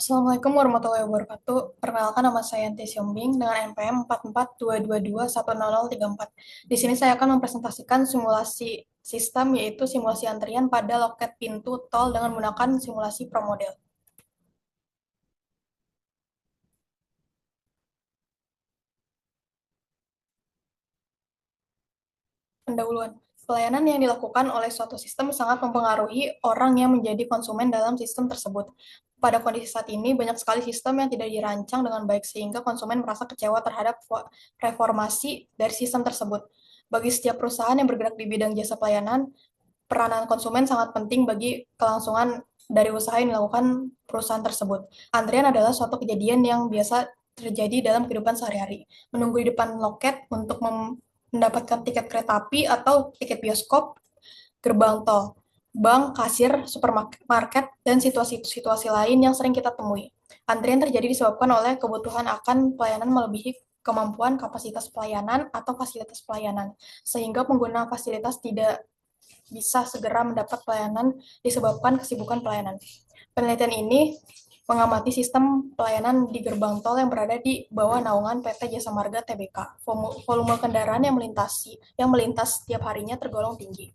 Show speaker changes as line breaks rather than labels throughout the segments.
Assalamualaikum warahmatullahi wabarakatuh. Perkenalkan nama saya Yanti Siombing dengan NPM 4422210034. Di sini saya akan mempresentasikan simulasi sistem yaitu simulasi antrian pada loket pintu tol dengan menggunakan simulasi ProModel. Pendahuluan. Pelayanan yang dilakukan oleh suatu sistem sangat mempengaruhi orang yang menjadi konsumen dalam sistem tersebut. Pada kondisi saat ini, banyak sekali sistem yang tidak dirancang dengan baik sehingga konsumen merasa kecewa terhadap reformasi dari sistem tersebut. Bagi setiap perusahaan yang bergerak di bidang jasa pelayanan, peranan konsumen sangat penting bagi kelangsungan dari usaha yang dilakukan perusahaan tersebut. Antrian adalah suatu kejadian yang biasa terjadi dalam kehidupan sehari-hari. Menunggu di depan loket untuk mendapatkan tiket kereta api atau tiket bioskop, gerbang tol, bank, kasir, supermarket, dan situasi-situasi lain yang sering kita temui. Antrian terjadi disebabkan oleh kebutuhan akan pelayanan melebihi kemampuan kapasitas pelayanan atau fasilitas pelayanan, sehingga pengguna fasilitas tidak bisa segera mendapat pelayanan disebabkan kesibukan pelayanan. Penelitian ini mengamati sistem pelayanan di gerbang tol yang berada di bawah naungan PT Jasa Marga Tbk. Volume kendaraan yang melintas setiap harinya tergolong tinggi,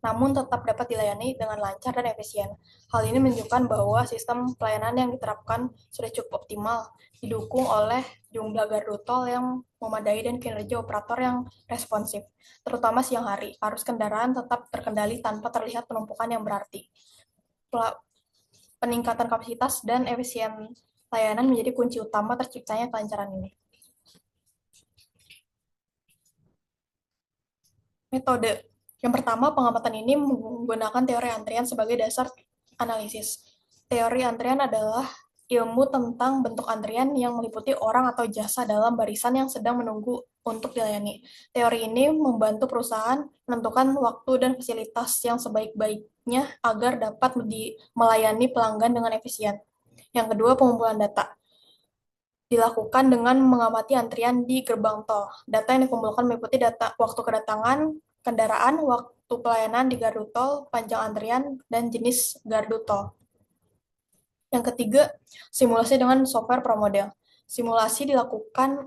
namun tetap dapat dilayani dengan lancar dan efisien. Hal ini menunjukkan bahwa sistem pelayanan yang diterapkan sudah cukup optimal, didukung oleh jumlah gardu tol yang memadai dan kinerja operator yang responsif. Terutama siang hari, arus kendaraan tetap terkendali tanpa terlihat penumpukan yang berarti. Peningkatan kapasitas dan efisien layanan menjadi kunci utama terciptanya kelancaran ini. Metode. Yang pertama, pengamatan ini menggunakan teori antrian sebagai dasar analisis. Teori antrian adalah ilmu tentang bentuk antrian yang meliputi orang atau jasa dalam barisan yang sedang menunggu untuk dilayani. Teori ini membantu perusahaan menentukan waktu dan fasilitas yang sebaik-baiknya agar dapat melayani pelanggan dengan efisien. Yang kedua, pengumpulan data dilakukan dengan mengamati antrian di gerbang tol. Data yang dikumpulkan meliputi data waktu kedatangan kendaraan, waktu pelayanan di gardu tol, panjang antrian, dan jenis gardu tol. Yang ketiga, simulasi dengan software ProModel. Simulasi dilakukan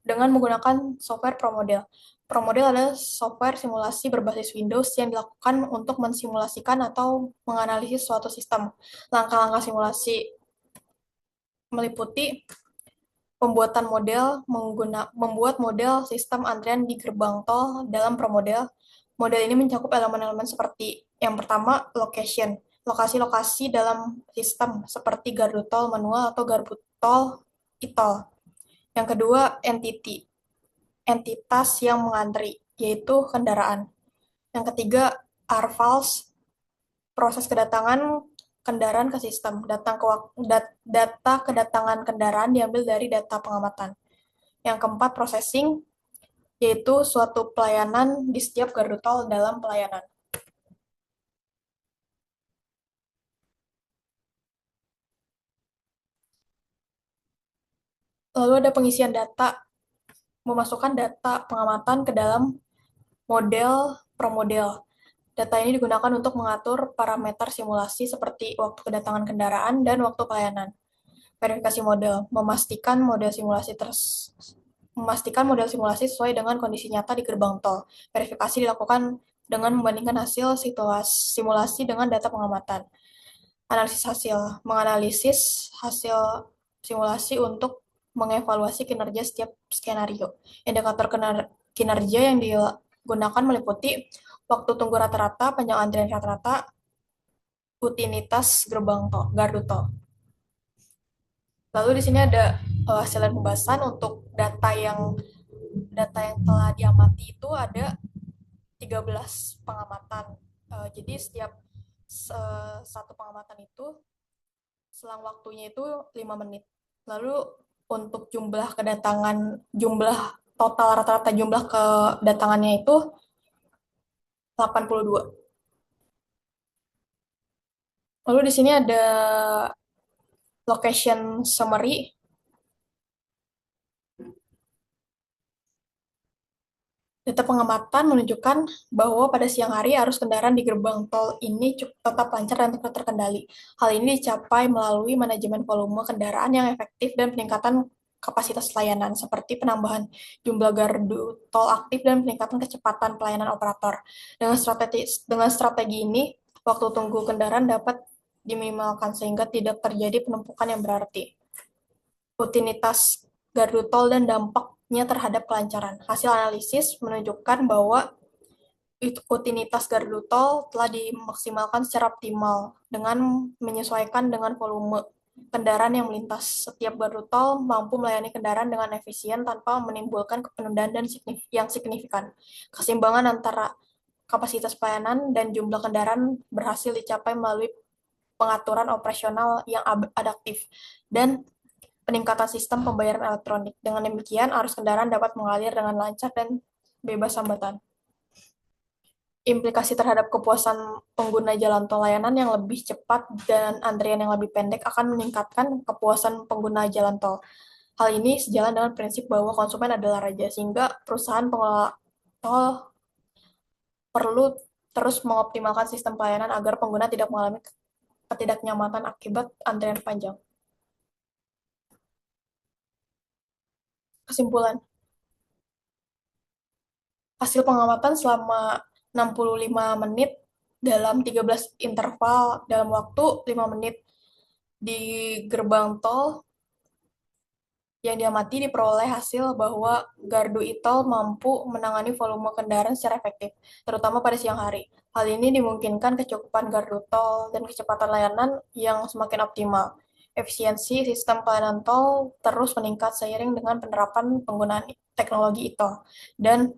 dengan menggunakan software ProModel. ProModel adalah software simulasi berbasis Windows yang dilakukan untuk mensimulasikan atau menganalisis suatu sistem. Langkah-langkah simulasi meliputi membuat model sistem antrian di gerbang tol dalam ProModel. Model ini mencakup elemen-elemen seperti yang pertama, location, lokasi-lokasi dalam sistem seperti gardu tol manual atau gardu tol e-tol. Yang kedua, entity, entitas yang mengantri, yaitu kendaraan. Yang ketiga, arvals, proses kedatangan kendaraan ke sistem. Data kedatangan kendaraan diambil dari data pengamatan. Yang keempat, processing, yaitu suatu pelayanan di setiap gardu tol dalam pelayanan. Lalu ada pengisian data, memasukkan data pengamatan ke dalam model ProModel. Data ini digunakan untuk mengatur parameter simulasi seperti waktu kedatangan kendaraan dan waktu pelayanan. Verifikasi model, memastikan model simulasi sesuai dengan kondisi nyata di gerbang tol. Verifikasi dilakukan dengan membandingkan hasil simulasi dengan data pengamatan. Menganalisis hasil simulasi untuk mengevaluasi kinerja setiap skenario. Indikator kinerja yang digunakan meliputi waktu tunggu rata-rata, panjang antrian rata-rata, rutinitas gardu tol. Lalu di sini ada hasil dan pembahasan untuk data yang telah diamati itu ada 13 pengamatan. Jadi setiap satu pengamatan itu selang waktunya itu 5 menit. Lalu untuk jumlah total rata-rata jumlah kedatangannya itu 82. Lalu di sini ada location summary. Data pengamatan menunjukkan bahwa pada siang hari arus kendaraan di gerbang tol ini tetap lancar dan terkendali. Hal ini dicapai melalui manajemen volume kendaraan yang efektif dan peningkatan kapasitas layanan, seperti penambahan jumlah gardu tol aktif dan peningkatan kecepatan pelayanan operator. Dengan strategi ini, waktu tunggu kendaraan dapat diminimalkan sehingga tidak terjadi penumpukan yang berarti. Rutinitas gardu tol dan dampaknya terhadap kelancaran. Hasil analisis menunjukkan bahwa rutinitas gardu tol telah dimaksimalkan secara optimal dengan menyesuaikan dengan volume kendaraan yang melintas. Setiap gardu tol mampu melayani kendaraan dengan efisien tanpa menimbulkan penundaan yang signifikan. Keseimbangan antara kapasitas pelayanan dan jumlah kendaraan berhasil dicapai melalui pengaturan operasional yang adaptif dan peningkatan sistem pembayaran elektronik. Dengan demikian, arus kendaraan dapat mengalir dengan lancar dan bebas hambatan. Implikasi terhadap kepuasan pengguna jalan tol, layanan yang lebih cepat dan antrian yang lebih pendek akan meningkatkan kepuasan pengguna jalan tol. Hal ini sejalan dengan prinsip bahwa konsumen adalah raja, sehingga perusahaan pengelola tol perlu terus mengoptimalkan sistem pelayanan agar pengguna tidak mengalami ketidaknyamanan akibat antrian panjang. Kesimpulan, hasil pengamatan selama 65 menit dalam 13 interval dalam waktu 5 menit di gerbang tol yang diamati diperoleh hasil bahwa gardu e-tol mampu menangani volume kendaraan secara efektif, terutama pada siang hari. Hal ini dimungkinkan kecukupan gardu tol dan kecepatan layanan yang semakin optimal. Efisiensi sistem pelayanan tol terus meningkat seiring dengan penerapan penggunaan teknologi e-tol dan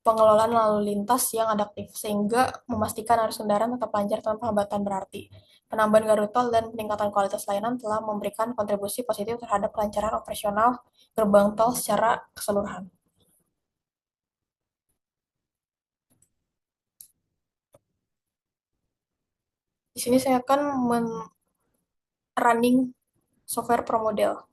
pengelolaan lalu lintas yang adaptif, sehingga memastikan arus kendaraan tetap lancar tanpa hambatan berarti. Penambahan gardu tol dan peningkatan kualitas layanan telah memberikan kontribusi positif terhadap kelancaran operasional gerbang tol secara keseluruhan. Di sini saya akan running software pro model.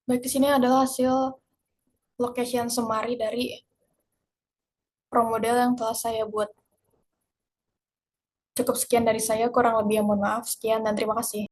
Baik, di sini adalah hasil location summary dari pro model yang telah saya buat. Cukup sekian dari saya, kurang lebih mohon maaf. Sekian dan terima kasih.